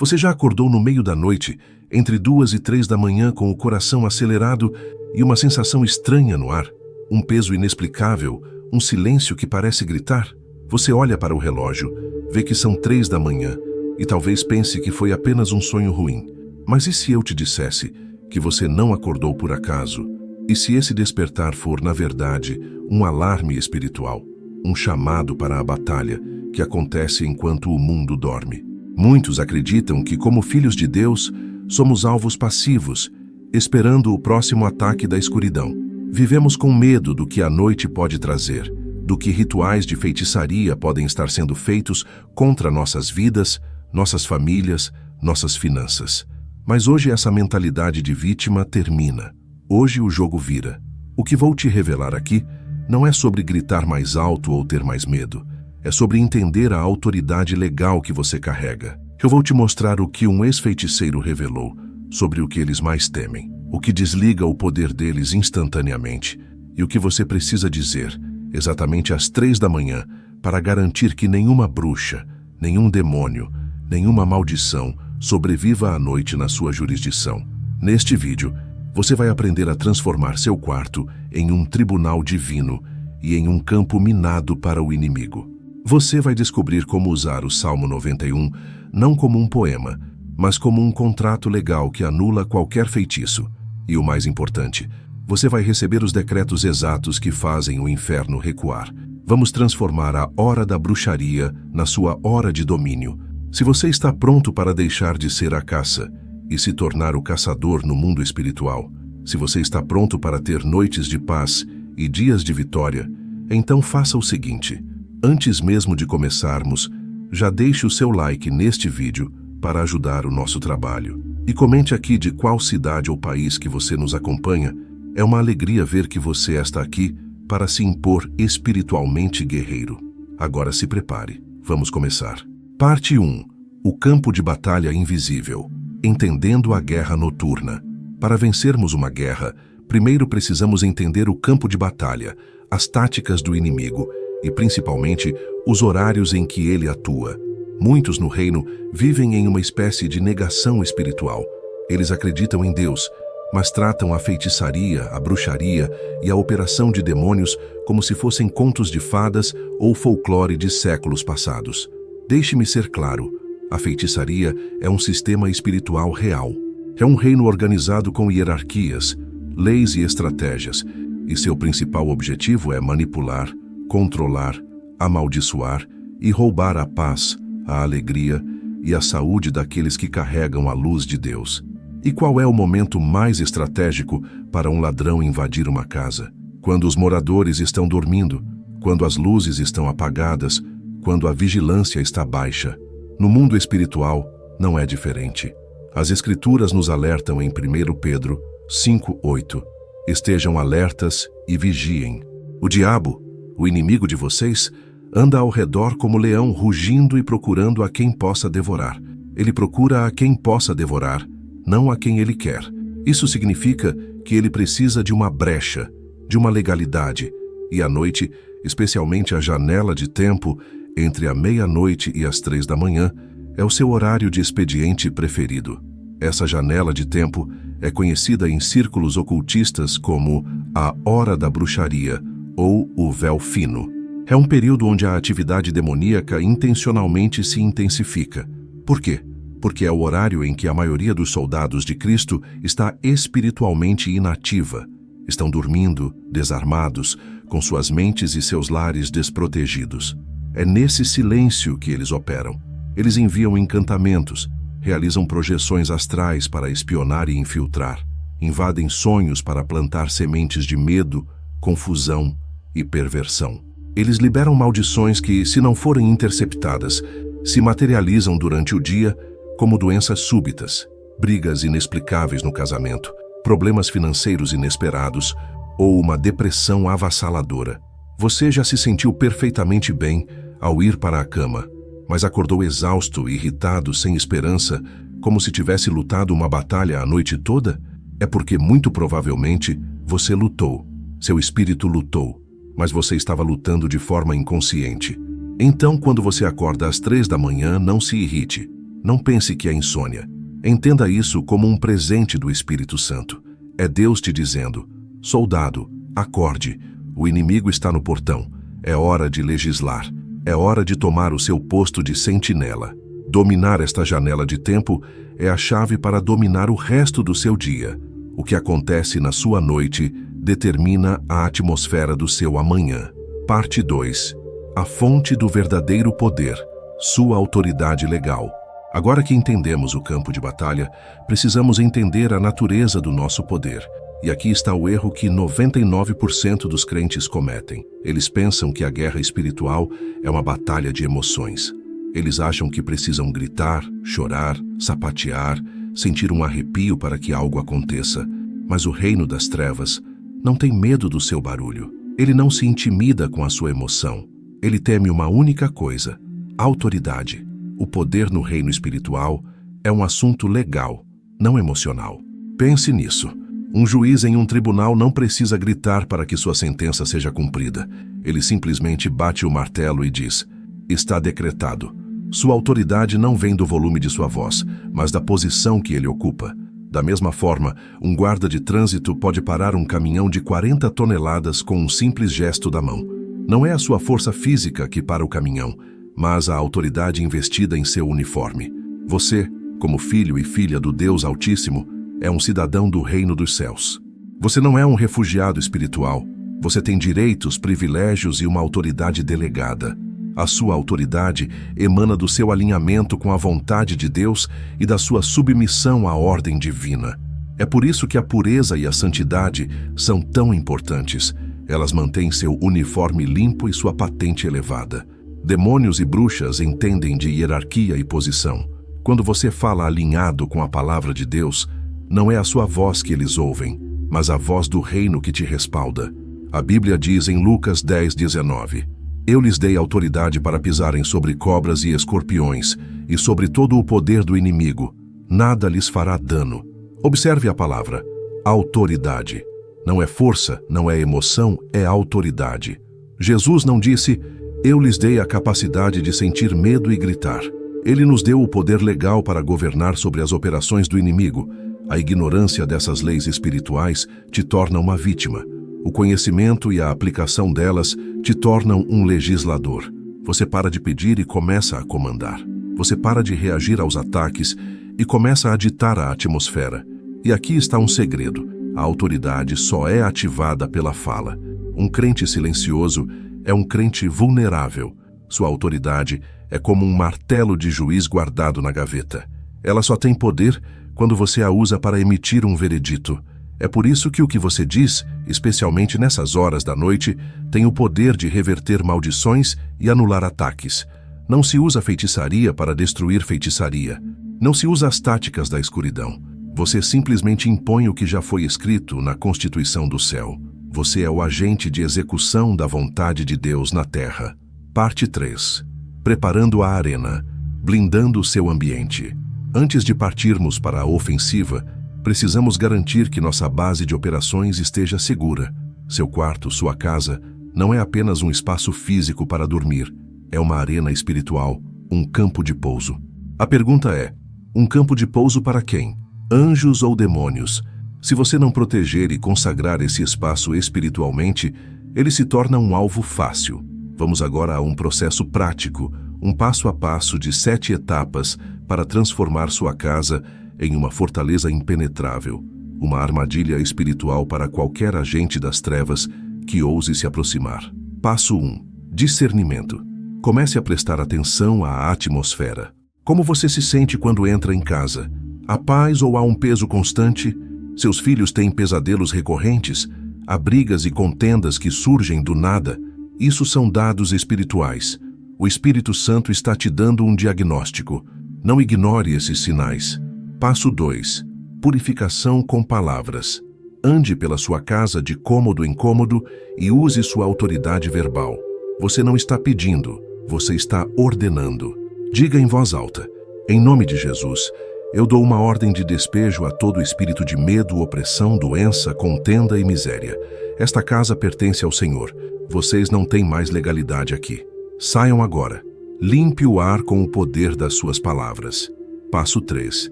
Você já acordou no meio da noite, entre 2 e 3 da manhã, com o coração acelerado e uma sensação estranha no ar? Um peso inexplicável, um silêncio que parece gritar? Você olha para o relógio, vê que são 3 da manhã e talvez pense que foi apenas um sonho ruim. Mas e se eu te dissesse que você não acordou por acaso? E se esse despertar for, na verdade, um alarme espiritual? Um chamado para a batalha que acontece enquanto o mundo dorme? Muitos acreditam que, como filhos de Deus, somos alvos passivos, esperando o próximo ataque da escuridão. Vivemos com medo do que a noite pode trazer, do que rituais de feitiçaria podem estar sendo feitos contra nossas vidas, nossas famílias, nossas finanças. Mas hoje essa mentalidade de vítima termina. Hoje o jogo vira. O que vou te revelar aqui não é sobre gritar mais alto ou ter mais medo. É sobre entender a autoridade legal que você carrega. Eu vou te mostrar o que um ex-feiticeiro revelou sobre o que eles mais temem, o que desliga o poder deles instantaneamente e o que você precisa dizer, exatamente às 3 da manhã, para garantir que nenhuma bruxa, nenhum demônio, nenhuma maldição sobreviva à noite na sua jurisdição. Neste vídeo, você vai aprender a transformar seu quarto em um tribunal divino e em um campo minado para o inimigo. Você vai descobrir como usar o Salmo 91 não como um poema, mas como um contrato legal que anula qualquer feitiço. E o mais importante, você vai receber os decretos exatos que fazem o inferno recuar. Vamos transformar a hora da bruxaria na sua hora de domínio. Se você está pronto para deixar de ser a caça e se tornar o caçador no mundo espiritual, se você está pronto para ter noites de paz e dias de vitória, então faça o seguinte: antes mesmo de começarmos, já deixe o seu like neste vídeo para ajudar o nosso trabalho. E comente aqui de qual cidade ou país que você nos acompanha. É uma alegria ver que você está aqui para se impor espiritualmente guerreiro. Agora se prepare, vamos começar. Parte 1. O campo de batalha invisível. Entendendo a guerra noturna. Para vencermos uma guerra, primeiro precisamos entender o campo de batalha, as táticas do inimigo e, principalmente, os horários em que ele atua. Muitos no reino vivem em uma espécie de negação espiritual. Eles acreditam em Deus, mas tratam a feitiçaria, a bruxaria e a operação de demônios como se fossem contos de fadas ou folclore de séculos passados. Deixe-me ser claro, a feitiçaria é um sistema espiritual real. É um reino organizado com hierarquias, leis e estratégias, e seu principal objetivo é manipular, controlar, amaldiçoar e roubar a paz, a alegria e a saúde daqueles que carregam a luz de Deus. E qual é o momento mais estratégico para um ladrão invadir uma casa? Quando os moradores estão dormindo, quando as luzes estão apagadas, quando a vigilância está baixa. No mundo espiritual, não é diferente. As Escrituras nos alertam em 1 Pedro 5:8. Estejam alertas e vigiem. O diabo, o inimigo de vocês, anda ao redor como leão, rugindo e procurando a quem possa devorar. Ele procura a quem possa devorar, não a quem ele quer. Isso significa que ele precisa de uma brecha, de uma legalidade. E à noite, especialmente a janela de tempo entre a meia-noite e as 3 da manhã, é o seu horário de expediente preferido. Essa janela de tempo é conhecida em círculos ocultistas como a hora da bruxaria ou o véu fino. É um período onde a atividade demoníaca intencionalmente se intensifica. Por quê? Porque é o horário em que a maioria dos soldados de Cristo está espiritualmente inativa. Estão dormindo, desarmados, com suas mentes e seus lares desprotegidos. É nesse silêncio que eles operam. Eles enviam encantamentos, realizam projeções astrais para espionar e infiltrar, invadem sonhos para plantar sementes de medo, confusão e perversão. Eles liberam maldições que, se não forem interceptadas, se materializam durante o dia como doenças súbitas, brigas inexplicáveis no casamento, problemas financeiros inesperados ou uma depressão avassaladora. Você já se sentiu perfeitamente bem ao ir para a cama, mas acordou exausto, irritado, sem esperança, como se tivesse lutado uma batalha a noite toda? É porque, muito provavelmente, você lutou. Seu espírito lutou, mas você estava lutando de forma inconsciente. Então, quando você acorda às 3 da manhã, não se irrite. Não pense que é insônia. Entenda isso como um presente do Espírito Santo. É Deus te dizendo: soldado, acorde, o inimigo está no portão. É hora de legislar. É hora de tomar o seu posto de sentinela. Dominar esta janela de tempo é a chave para dominar o resto do seu dia. O que acontece na sua noite determina a atmosfera do seu amanhã. Parte 2. A fonte do verdadeiro poder, sua autoridade legal. Agora que entendemos o campo de batalha, precisamos entender a natureza do nosso poder. E aqui está o erro que 99% dos crentes cometem. Eles pensam que a guerra espiritual é uma batalha de emoções. Eles acham que precisam gritar, chorar, sapatear, sentir um arrepio para que algo aconteça. Mas o reino das trevas não tem medo do seu barulho. Ele não se intimida com a sua emoção. Ele teme uma única coisa: autoridade. O poder no reino espiritual é um assunto legal, não emocional. Pense nisso. Um juiz em um tribunal não precisa gritar para que sua sentença seja cumprida. Ele simplesmente bate o martelo e diz: está decretado. Sua autoridade não vem do volume de sua voz, mas da posição que ele ocupa. Da mesma forma, um guarda de trânsito pode parar um caminhão de 40 toneladas com um simples gesto da mão. Não é a sua força física que para o caminhão, mas a autoridade investida em seu uniforme. Você, como filho e filha do Deus Altíssimo, é um cidadão do reino dos céus. Você não é um refugiado espiritual. Você tem direitos, privilégios e uma autoridade delegada. A sua autoridade emana do seu alinhamento com a vontade de Deus e da sua submissão à ordem divina. É por isso que a pureza e a santidade são tão importantes. Elas mantêm seu uniforme limpo e sua patente elevada. Demônios e bruxas entendem de hierarquia e posição. Quando você fala alinhado com a palavra de Deus, não é a sua voz que eles ouvem, mas a voz do reino que te respalda. A Bíblia diz em Lucas 10:19: eu lhes dei autoridade para pisarem sobre cobras e escorpiões, e sobre todo o poder do inimigo. Nada lhes fará dano. Observe a palavra: autoridade. Não é força, não é emoção, é autoridade. Jesus não disse: eu lhes dei a capacidade de sentir medo e gritar. Ele nos deu o poder legal para governar sobre as operações do inimigo. A ignorância dessas leis espirituais te torna uma vítima. O conhecimento e a aplicação delas te tornam um legislador. Você para de pedir e começa a comandar. Você para de reagir aos ataques e começa a ditar a atmosfera. E aqui está um segredo: a autoridade só é ativada pela fala. Um crente silencioso é um crente vulnerável. Sua autoridade é como um martelo de juiz guardado na gaveta. Ela só tem poder quando você a usa para emitir um veredito. É por isso que o que você diz, especialmente nessas horas da noite, tem o poder de reverter maldições e anular ataques. Não se usa feitiçaria para destruir feitiçaria. Não se usa as táticas da escuridão. Você simplesmente impõe o que já foi escrito na Constituição do céu. Você é o agente de execução da vontade de Deus na terra. Parte 3. Preparando a arena, blindando o seu ambiente. Antes de partirmos para a ofensiva, precisamos garantir que nossa base de operações esteja segura. Seu quarto, sua casa, não é apenas um espaço físico para dormir. É uma arena espiritual, um campo de pouso. A pergunta é: um campo de pouso para quem? Anjos ou demônios? Se você não proteger e consagrar esse espaço espiritualmente, ele se torna um alvo fácil. Vamos agora a um processo prático, um passo a passo de 7 etapas para transformar sua casa em uma fortaleza impenetrável, uma armadilha espiritual para qualquer agente das trevas que ouse se aproximar. Passo 1. Discernimento. Comece a prestar atenção à atmosfera. Como você se sente quando entra em casa? Há paz ou há um peso constante? Seus filhos têm pesadelos recorrentes? Há brigas e contendas que surgem do nada? Isso são dados espirituais. O Espírito Santo está te dando um diagnóstico. Não ignore esses sinais. Passo 2. Purificação com palavras. Ande pela sua casa de cômodo em cômodo e use sua autoridade verbal. Você não está pedindo, você está ordenando. Diga em voz alta: em nome de Jesus, eu dou uma ordem de despejo a todo espírito de medo, opressão, doença, contenda e miséria. Esta casa pertence ao Senhor. Vocês não têm mais legalidade aqui. Saiam agora. Limpe o ar com o poder das suas palavras. Passo 3.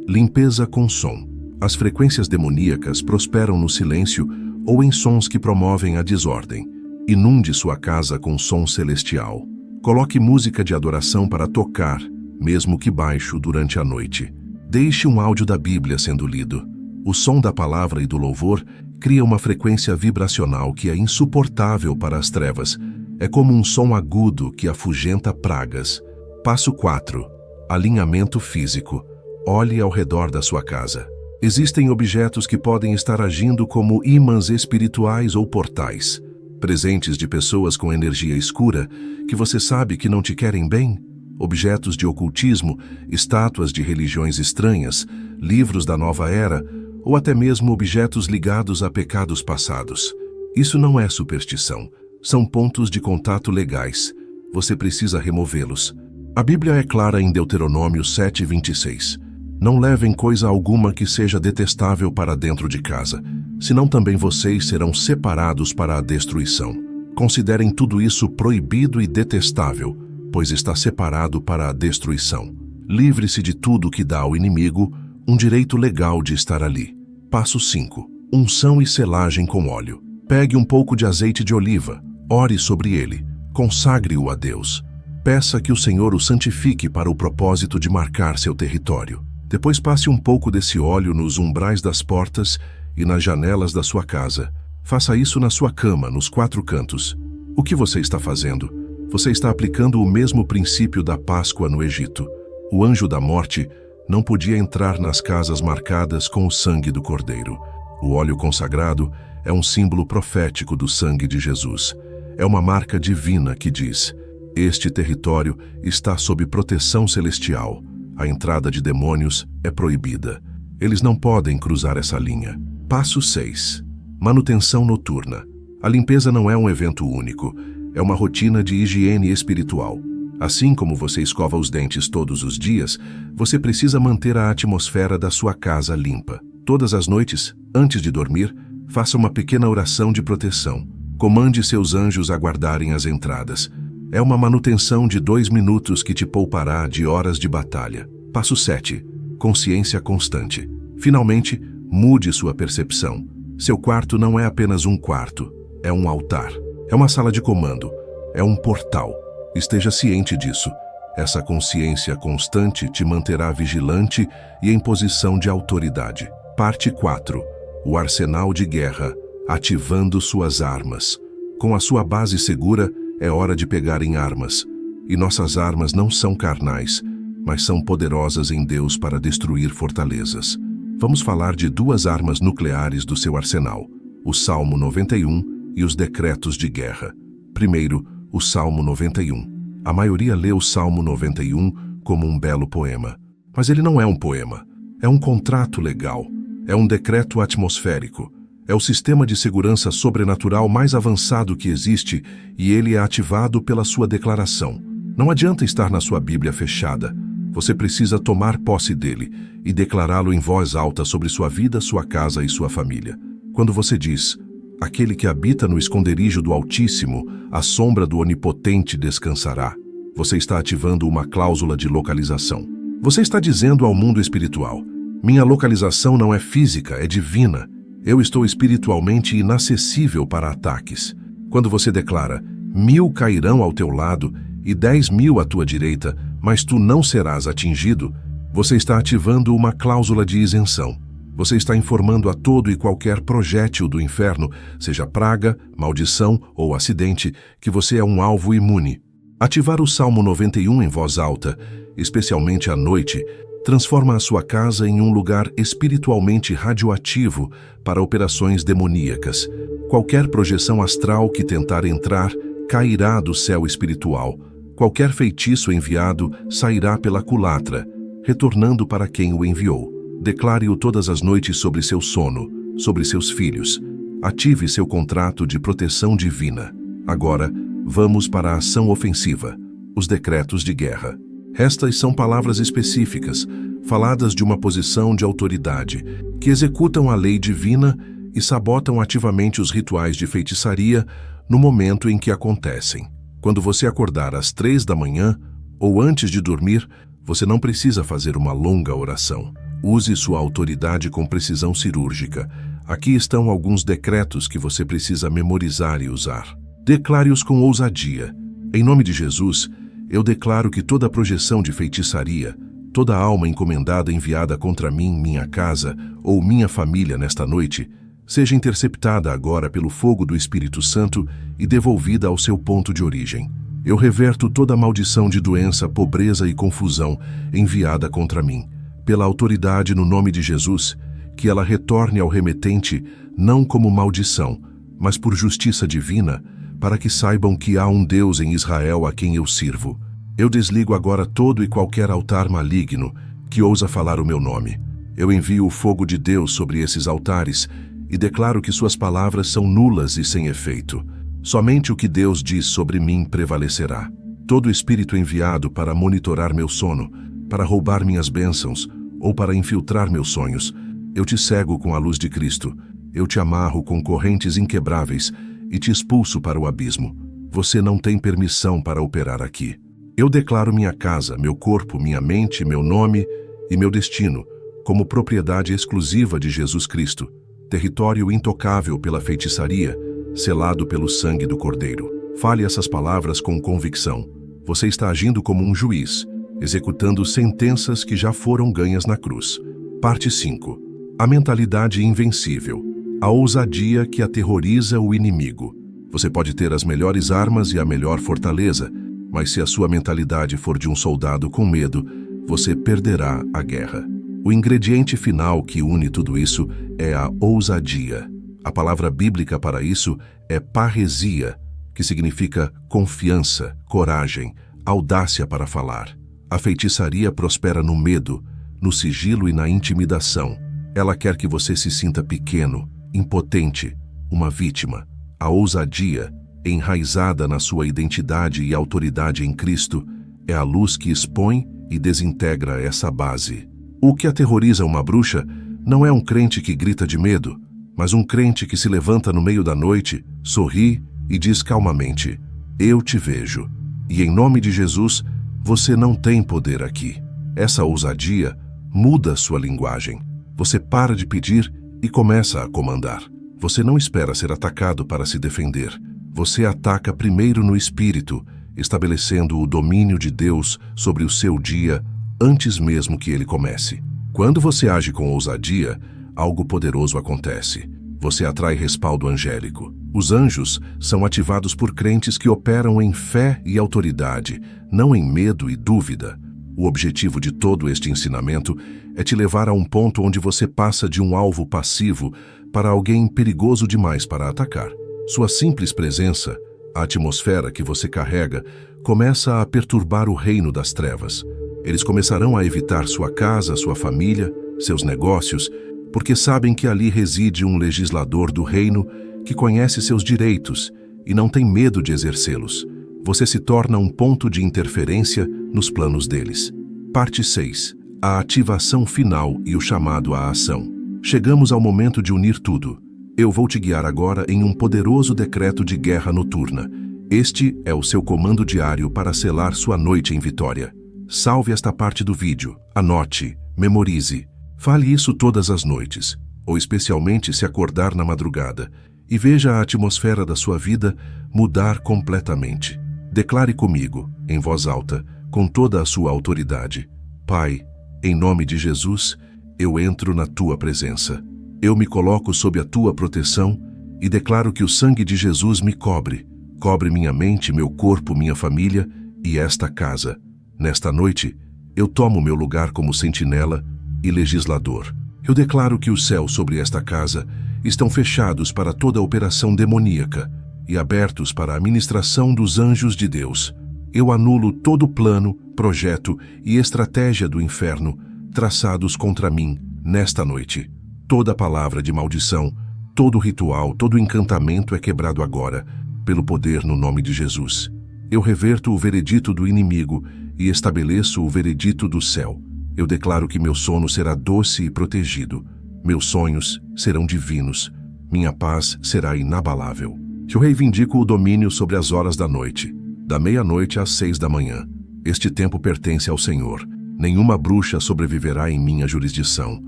Limpeza com som. As frequências demoníacas prosperam no silêncio ou em sons que promovem a desordem. Inunde sua casa com som celestial. Coloque música de adoração para tocar, mesmo que baixo, durante a noite. Deixe um áudio da Bíblia sendo lido. O som da palavra e do louvor cria uma frequência vibracional que é insuportável para as trevas. É como um som agudo que afugenta pragas. Passo 4. Alinhamento físico. Olhe ao redor da sua casa. Existem objetos que podem estar agindo como ímãs espirituais ou portais. Presentes de pessoas com energia escura, que você sabe que não te querem bem. Objetos de ocultismo, estátuas de religiões estranhas, livros da nova era, ou até mesmo objetos ligados a pecados passados. Isso não é superstição. São pontos de contato legais. Você precisa removê-los. A Bíblia é clara em Deuteronômio 7:26. Não levem coisa alguma que seja detestável para dentro de casa, senão também vocês serão separados para a destruição. Considerem tudo isso proibido e detestável, pois está separado para a destruição. Livre-se de tudo que dá ao inimigo um direito legal de estar ali. Passo 5. Unção e selagem com óleo. Pegue um pouco de azeite de oliva, ore sobre ele, consagre-o a Deus. Peça que o Senhor o santifique para o propósito de marcar seu território. Depois passe um pouco desse óleo nos umbrais das portas e nas janelas da sua casa. Faça isso na sua cama, nos 4 cantos. O que você está fazendo? Você está aplicando o mesmo princípio da Páscoa no Egito. O anjo da morte não podia entrar nas casas marcadas com o sangue do Cordeiro. O óleo consagrado é um símbolo profético do sangue de Jesus. É uma marca divina que diz: este território está sob proteção celestial. A entrada de demônios é proibida. Eles não podem cruzar essa linha. Passo 6. Manutenção noturna. A limpeza não é um evento único. É uma rotina de higiene espiritual. Assim como você escova os dentes todos os dias, você precisa manter a atmosfera da sua casa limpa. Todas as noites, antes de dormir, faça uma pequena oração de proteção. Comande seus anjos a guardarem as entradas. É uma manutenção de 2 minutos que te poupará de horas de batalha. Passo 7. Consciência constante. Finalmente, mude sua percepção. Seu quarto não é apenas um quarto, é um altar. É uma sala de comando, é um portal. Esteja ciente disso. Essa consciência constante te manterá vigilante e em posição de autoridade. Parte 4. O arsenal de guerra, ativando suas armas. Com a sua base segura, é hora de pegar em armas. E nossas armas não são carnais, mas são poderosas em Deus para destruir fortalezas. Vamos falar de 2 armas nucleares do seu arsenal: o Salmo 91 e os decretos de guerra. Primeiro, o Salmo 91. A maioria lê o Salmo 91 como um belo poema. Mas ele não é um poema. É um contrato legal. É um decreto atmosférico. É o sistema de segurança sobrenatural mais avançado que existe e ele é ativado pela sua declaração. Não adianta estar na sua Bíblia fechada. Você precisa tomar posse dele e declará-lo em voz alta sobre sua vida, sua casa e sua família. Quando você diz: aquele que habita no esconderijo do Altíssimo, à sombra do Onipotente descansará, você está ativando uma cláusula de localização. Você está dizendo ao mundo espiritual: minha localização não é física, é divina. Eu estou espiritualmente inacessível para ataques. Quando você declara: 1000 cairão ao teu lado e 10.000 à tua direita, mas tu não serás atingido, você está ativando uma cláusula de isenção. Você está informando a todo e qualquer projétil do inferno, seja praga, maldição ou acidente, que você é um alvo imune. Ativar o Salmo 91 em voz alta, especialmente à noite, transforma a sua casa em um lugar espiritualmente radioativo para operações demoníacas. Qualquer projeção astral que tentar entrar cairá do céu espiritual. Qualquer feitiço enviado sairá pela culatra, retornando para quem o enviou. Declare-o todas as noites sobre seu sono, sobre seus filhos. Ative seu contrato de proteção divina. Agora, vamos para a ação ofensiva, os decretos de guerra. Estas são palavras específicas, faladas de uma posição de autoridade, que executam a lei divina e sabotam ativamente os rituais de feitiçaria no momento em que acontecem. Quando você acordar às 3 da manhã, ou antes de dormir, Você não precisa fazer uma longa oração. Use sua autoridade com precisão cirúrgica. Aqui estão alguns decretos que você precisa memorizar e usar. Declare-os com ousadia. Em nome de Jesus, eu declaro que toda projeção de feitiçaria, toda alma encomendada enviada contra mim, minha casa ou minha família nesta noite, seja interceptada agora pelo fogo do Espírito Santo e devolvida ao seu ponto de origem. Eu reverto toda maldição de doença, pobreza e confusão enviada contra mim. Pela autoridade no nome de Jesus, que ela retorne ao remetente não como maldição, mas por justiça divina, para que saibam que há um Deus em Israel a quem eu sirvo. Eu desligo agora todo e qualquer altar maligno que ousa falar o meu nome. Eu envio o fogo de Deus sobre esses altares e declaro que suas palavras são nulas e sem efeito. Somente o que Deus diz sobre mim prevalecerá. Todo espírito enviado para monitorar meu sono, para roubar minhas bênçãos ou para infiltrar meus sonhos, eu te cego com a luz de Cristo. Eu te amarro com correntes inquebráveis e te expulso para o abismo. Você não tem permissão para operar aqui. Eu declaro minha casa, meu corpo, minha mente, meu nome e meu destino como propriedade exclusiva de Jesus Cristo, território intocável pela feitiçaria, selado pelo sangue do Cordeiro. Fale essas palavras com convicção. Você está agindo como um juiz, executando sentenças que já foram ganhas na cruz. Parte 5. A mentalidade invencível. A ousadia que aterroriza o inimigo. Você pode ter as melhores armas e a melhor fortaleza, mas se a sua mentalidade for de um soldado com medo, você perderá a guerra. O ingrediente final que une tudo isso é a ousadia. A palavra bíblica para isso é parresia, que significa confiança, coragem, audácia para falar. A feitiçaria prospera no medo, no sigilo e na intimidação. Ela quer que você se sinta pequeno, impotente, uma vítima. A ousadia, enraizada na sua identidade e autoridade em Cristo, é a luz que expõe e desintegra essa base. O que aterroriza uma bruxa não é um crente que grita de medo, mas um crente que se levanta no meio da noite, sorri e diz calmamente: eu te vejo. E em nome de Jesus, você não tem poder aqui. Essa ousadia muda sua linguagem. Você para de pedir e começa a comandar. Você não espera ser atacado para se defender. Você ataca primeiro no espírito, estabelecendo o domínio de Deus sobre o seu dia antes mesmo que ele comece. Quando você age com ousadia, algo poderoso acontece. Você atrai respaldo angélico. Os anjos são ativados por crentes que operam em fé e autoridade, não em medo e dúvida. O objetivo de todo este ensinamento é te levar a um ponto onde você passa de um alvo passivo para alguém perigoso demais para atacar. Sua simples presença, a atmosfera que você carrega, começa a perturbar o reino das trevas. Eles começarão a evitar sua casa, sua família, seus negócios, porque sabem que ali reside um legislador do reino que conhece seus direitos e não tem medo de exercê-los. Você se torna um ponto de interferência nos planos deles. Parte 6. A ativação final e o chamado à ação. Chegamos ao momento de unir tudo. Eu vou te guiar agora em um poderoso decreto de guerra noturna. Este é o seu comando diário para selar sua noite em vitória. Salve esta parte do vídeo, anote, memorize. Fale isso todas as noites, ou especialmente se acordar na madrugada, e veja a atmosfera da sua vida mudar completamente. Declare comigo, em voz alta, com toda a sua autoridade: Pai, em nome de Jesus, eu entro na tua presença. Eu me coloco sob a tua proteção e declaro que o sangue de Jesus me cobre. Cobre minha mente, meu corpo, minha família e esta casa. Nesta noite, eu tomo meu lugar como sentinela e legislador. Eu declaro que os céus sobre esta casa estão fechados para toda operação demoníaca e abertos para a ministração dos anjos de Deus. Eu anulo todo plano, projeto e estratégia do inferno traçados contra mim nesta noite. Toda palavra de maldição, todo ritual, todo encantamento é quebrado agora, pelo poder no nome de Jesus. Eu reverto o veredito do inimigo e estabeleço o veredito do céu. Eu declaro que meu sono será doce e protegido. Meus sonhos serão divinos. Minha paz será inabalável. Eu reivindico o domínio sobre as horas da noite, da meia-noite às 6 da manhã. Este tempo pertence ao Senhor. Nenhuma bruxa sobreviverá em minha jurisdição.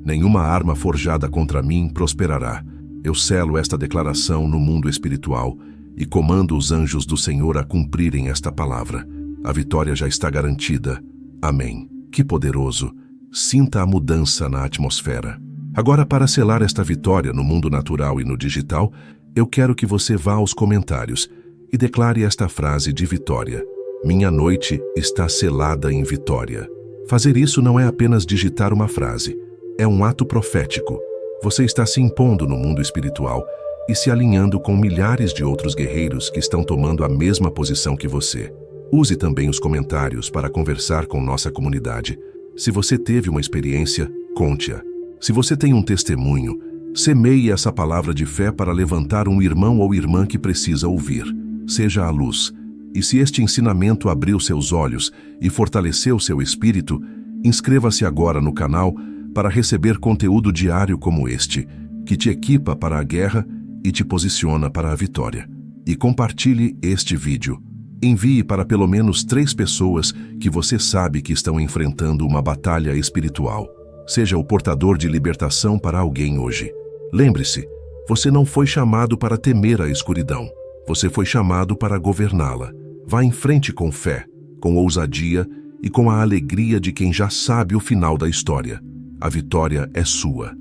Nenhuma arma forjada contra mim prosperará. Eu selo esta declaração no mundo espiritual e comando os anjos do Senhor a cumprirem esta palavra. A vitória já está garantida. Amém. Que poderoso! Sinta a mudança na atmosfera. Agora, para selar esta vitória no mundo natural e no digital, eu quero que você vá aos comentários e declare esta frase de vitória. Minha noite está selada em vitória. Fazer isso não é apenas digitar uma frase, é um ato profético. Você está se impondo no mundo espiritual e se alinhando com milhares de outros guerreiros que estão tomando a mesma posição que você. Use também os comentários para conversar com nossa comunidade. Se você teve uma experiência, conte-a. Se você tem um testemunho, semeie essa palavra de fé para levantar um irmão ou irmã que precisa ouvir. Seja a luz. E se este ensinamento abriu seus olhos e fortaleceu seu espírito, inscreva-se agora no canal para receber conteúdo diário como este, que te equipa para a guerra e te posiciona para a vitória. E compartilhe este vídeo. Envie para pelo menos 3 pessoas que você sabe que estão enfrentando uma batalha espiritual. Seja o portador de libertação para alguém hoje. Lembre-se, você não foi chamado para temer a escuridão. Você foi chamado para governá-la. Vá em frente com fé, com ousadia e com a alegria de quem já sabe o final da história. A vitória é sua.